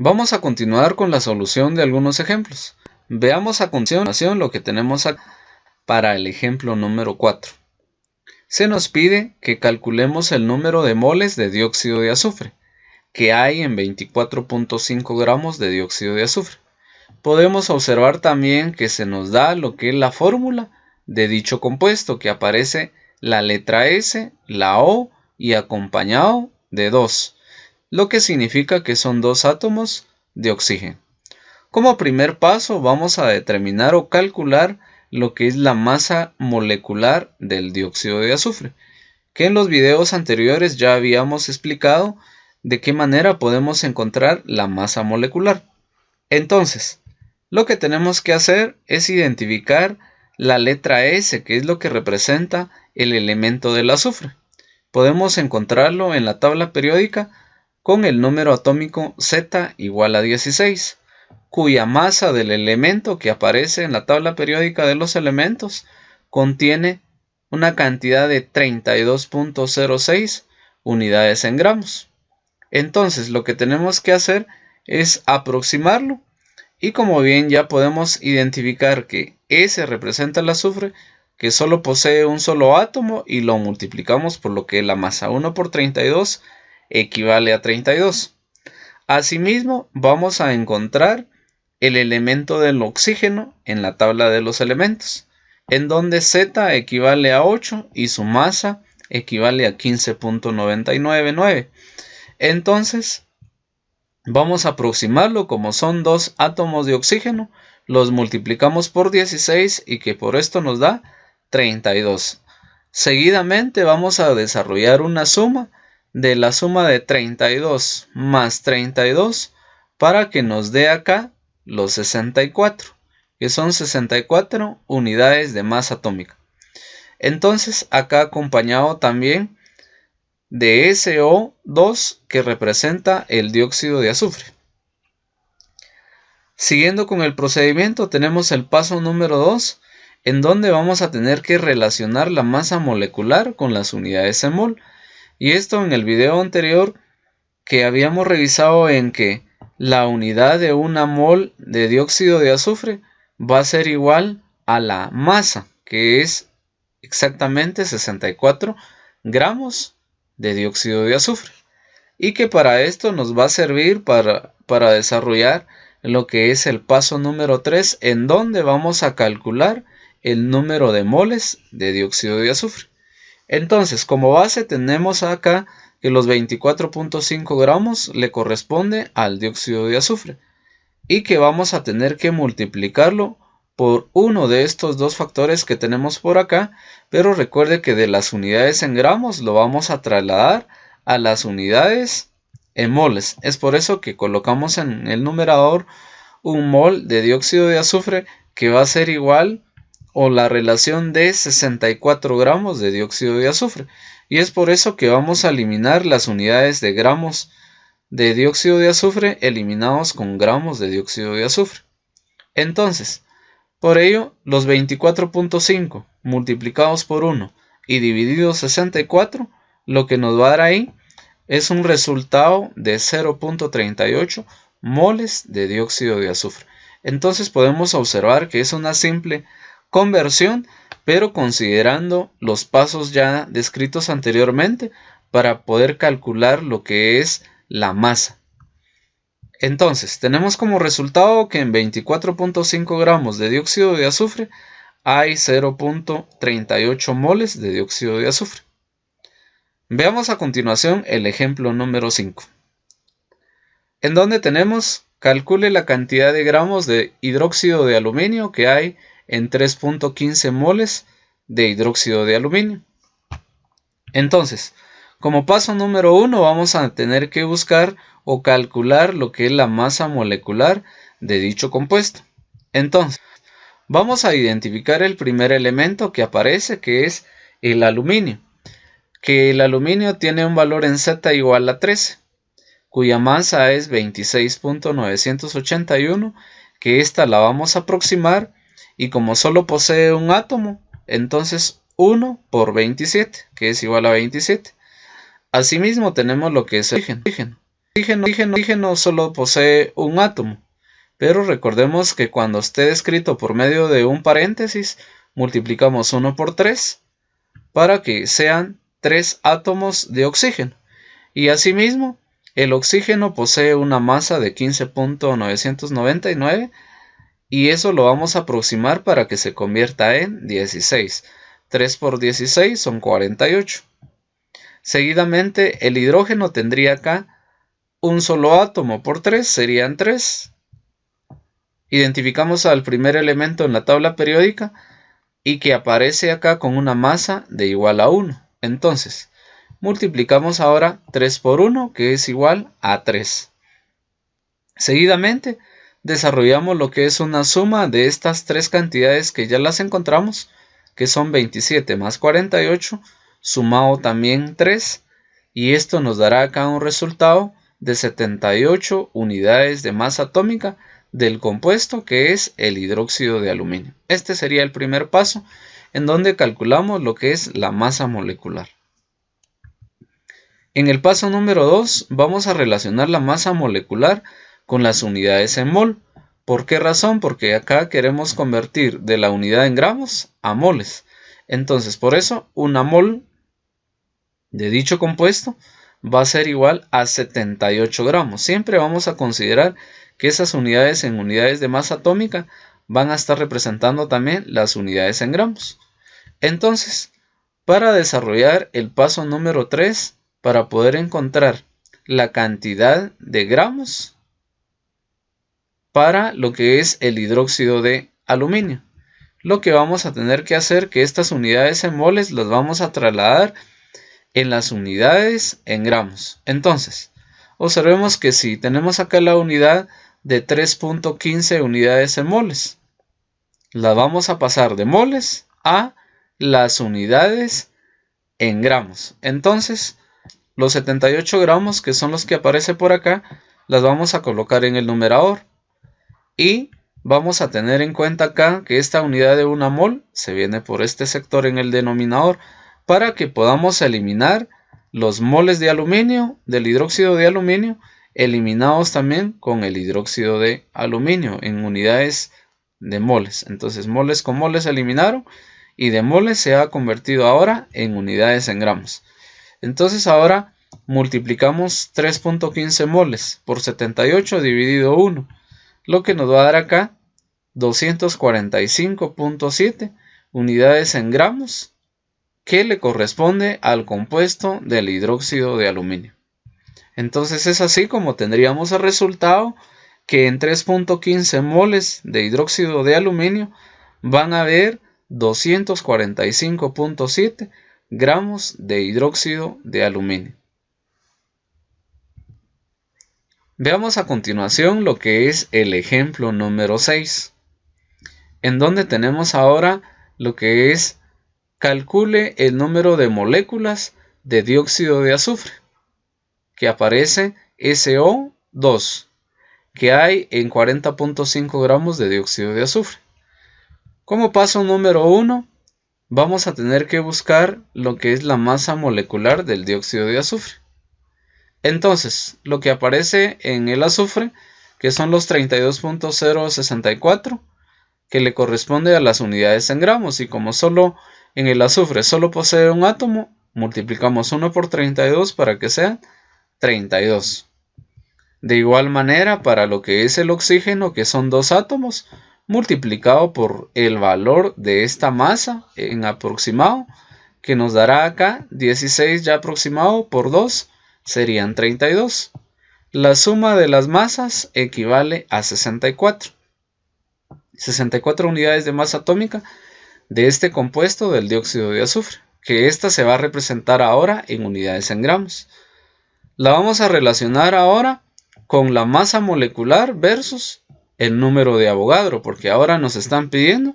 Vamos a continuar con la solución de algunos ejemplos. Veamos a continuación lo que tenemos acá para el ejemplo número 4. Se nos pide que calculemos el número de moles de dióxido de azufre que hay en 24.5 gramos de dióxido de azufre. Podemos observar también que se nos da lo que es la fórmula de dicho compuesto, que aparece la letra S, la O y acompañado de 2, lo que significa que son 2 átomos de oxígeno. Como primer paso vamos a determinar o calcular lo que es la masa molecular del dióxido de azufre, que en los videos anteriores ya habíamos explicado de qué manera podemos encontrar la masa molecular. Entonces, lo que tenemos que hacer es identificar la letra S, que es lo que representa el elemento del azufre. Podemos encontrarlo en la tabla periódica con el número atómico Z igual a 16, cuya masa del elemento que aparece en la tabla periódica de los elementos contiene una cantidad de 32.06 unidades en gramos. Entonces, lo que tenemos que hacer es aproximarlo, y como bien ya podemos identificar que S representa el azufre, que solo posee un solo átomo, y lo multiplicamos por lo que la masa 1 por 32 equivale a 32. Asimismo, vamos a encontrar el elemento del oxígeno en la tabla de los elementos, en donde Z equivale a 8 y su masa equivale a 15.999. Entonces, vamos a aproximarlo como son 2 átomos de oxígeno, los multiplicamos por 16 y que por esto nos da 32. Seguidamente vamos a desarrollar una suma de la suma de 32 más 32 para que nos dé acá los 64, que son 64 unidades de masa atómica. Entonces acá acompañado también de SO2, que representa el dióxido de azufre. Siguiendo con el procedimiento, tenemos el paso número 2, en donde vamos a tener que relacionar la masa molecular con las unidades en mol. Y esto en el video anterior que habíamos revisado, en que la unidad de una mol de dióxido de azufre va a ser igual a la masa, que es exactamente 64 gramos de dióxido de azufre, y que para esto nos va a servir para desarrollar lo que es el paso número 3, en donde vamos a calcular el número de moles de dióxido de azufre. Entonces, como base tenemos acá que los 24.5 gramos le corresponde al dióxido de azufre, y que vamos a tener que multiplicarlo por uno de estos dos factores que tenemos por acá, pero recuerde que de las unidades en gramos lo vamos a trasladar a las unidades en moles. Es por eso que colocamos en el numerador un mol de dióxido de azufre, que va a ser igual o la relación de 64 gramos de dióxido de azufre. Y es por eso que vamos a eliminar las unidades de gramos de dióxido de azufre eliminados con gramos de dióxido de azufre. Entonces, por ello, los 24.5 multiplicados por 1 y dividido 64, lo que nos va a dar ahí es un resultado de 0.38 moles de dióxido de azufre. Entonces podemos observar que es una simple conversión, pero considerando los pasos ya descritos anteriormente para poder calcular lo que es la masa. Entonces, tenemos como resultado que en 24.5 gramos de dióxido de azufre hay 0.38 moles de dióxido de azufre. Veamos a continuación el ejemplo número 5, en donde tenemos: calcule la cantidad de gramos de hidróxido de aluminio que hay en 3.15 moles de hidróxido de aluminio. Entonces, como paso número 1 vamos a tener que buscar o calcular lo que es la masa molecular de dicho compuesto. Entonces, vamos a identificar el primer elemento que aparece, que es el aluminio. Que el aluminio tiene un valor en Z igual a 13, cuya masa es 26.981, que esta la vamos a aproximar, y como solo posee un átomo, entonces 1 por 27, que es igual a 27. Asimismo tenemos lo que es el oxígeno, El oxígeno solo posee un átomo, pero recordemos que cuando esté descrito por medio de un paréntesis, multiplicamos 1 por 3 para que sean 3 átomos de oxígeno. Y asimismo, el oxígeno posee una masa de 15.999 y eso lo vamos a aproximar para que se convierta en 16. 3 por 16 son 48. Seguidamente, el hidrógeno tendría acá un solo átomo por 3, serían 3. Identificamos al primer elemento en la tabla periódica y que aparece acá con una masa de igual a 1. Entonces, multiplicamos ahora 3 por 1, que es igual a 3. Seguidamente, desarrollamos lo que es una suma de estas tres cantidades que ya las encontramos, que son 27 más 48, sumado también 3, y esto nos dará acá un resultado de 78 unidades de masa atómica del compuesto que es el hidróxido de aluminio. Este sería el primer paso en donde calculamos lo que es la masa molecular. En el paso número 2 vamos a relacionar la masa molecular con las unidades en mol. ¿Por qué razón? Porque acá queremos convertir de la unidad en gramos a moles. Entonces, por eso, una mol de dicho compuesto va a ser igual a 78 gramos. Siempre vamos a considerar que esas unidades en unidades de masa atómica van a estar representando también las unidades en gramos. Entonces, para desarrollar el paso número 3, para poder encontrar la cantidad de gramos para lo que es el hidróxido de aluminio, lo que vamos a tener que hacer que estas unidades en moles las vamos a trasladar en las unidades en gramos. Entonces, observemos que si tenemos acá la unidad de 3.15 unidades en moles, la vamos a pasar de moles a las unidades en gramos. Entonces, los 78 gramos, que son los que aparecen por acá, las vamos a colocar en el numerador. Y vamos a tener en cuenta acá que esta unidad de una mol se viene por este sector en el denominador, para que podamos eliminar los moles de aluminio, del hidróxido de aluminio, eliminados también con el hidróxido de aluminio en unidades de moles. Entonces, moles con moles se eliminaron y de moles se ha convertido ahora en unidades en gramos. Entonces, ahora multiplicamos 3.15 moles por 78 dividido 1, lo que nos va a dar acá 245.7 unidades en gramos, que le corresponde al compuesto del hidróxido de aluminio. Entonces es así como tendríamos el resultado que en 3.15 moles de hidróxido de aluminio van a haber 245.7 gramos de hidróxido de aluminio. Veamos a continuación lo que es el ejemplo número 6, en donde tenemos ahora lo que es calcule el número de moléculas de dióxido de azufre, que aparece SO2, que hay en 40.5 gramos de dióxido de azufre. Como paso número 1, vamos a tener que buscar lo que es la masa molecular del dióxido de azufre. Entonces, lo que aparece en el azufre, que son los 32.064, que le corresponde a las unidades en gramos, y como solo en el azufre solo posee un átomo, multiplicamos 1 por 32 para que sea 32. De igual manera, para lo que es el oxígeno, que son 2 átomos, multiplicado por el valor de esta masa en aproximado, que nos dará acá 16 ya aproximado por 2, serían 32. La suma de las masas equivale a 64. 64 unidades de masa atómica de este compuesto del dióxido de azufre, que esta se va a representar ahora en unidades en gramos. La vamos a relacionar ahora con la masa molecular versus el número de Avogadro, porque ahora nos están pidiendo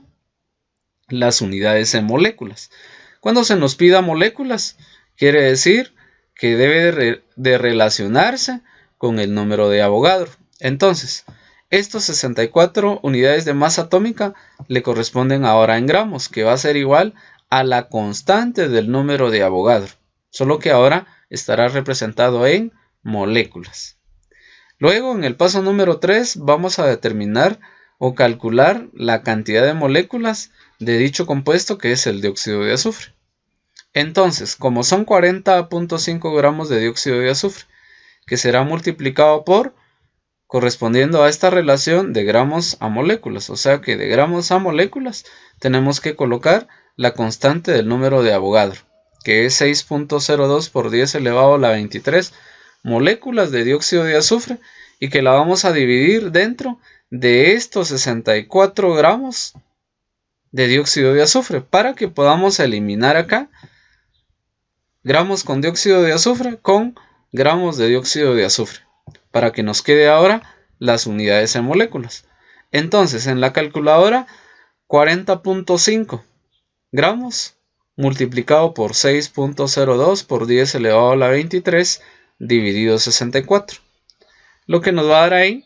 las unidades en moléculas. Cuando se nos pida moléculas, quiere decir que debe de relacionarse con el número de Avogadro. Entonces, estos 64 unidades de masa atómica le corresponden ahora en gramos, que va a ser igual a la constante del número de Avogadro, solo que ahora estará representado en moléculas. Luego, en el paso número 3, vamos a determinar o calcular la cantidad de moléculas de dicho compuesto, que es el dióxido de azufre. Entonces, como son 40.5 gramos de dióxido de azufre, que será multiplicado por, correspondiendo a esta relación de gramos a moléculas, o sea que de gramos a moléculas tenemos que colocar la constante del número de Avogadro, que es 6.02 por 10 elevado a la 23 moléculas de dióxido de azufre, y que la vamos a dividir dentro de estos 64 gramos de dióxido de azufre, para que podamos eliminar acá gramos con dióxido de azufre con gramos de dióxido de azufre, para que nos quede ahora las unidades en moléculas. Entonces, en la calculadora, 40.5 gramos multiplicado por 6.02 por 10 elevado a la 23 dividido 64. Lo que nos va a dar ahí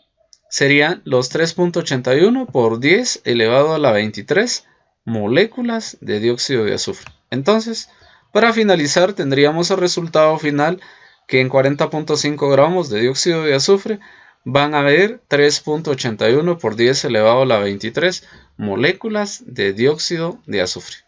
serían los 3.81 por 10 elevado a la 23 moléculas de dióxido de azufre. Entonces, para finalizar, tendríamos el resultado final, que en 40.5 gramos de dióxido de azufre van a haber 3.81 por 10 elevado a la 23 moléculas de dióxido de azufre.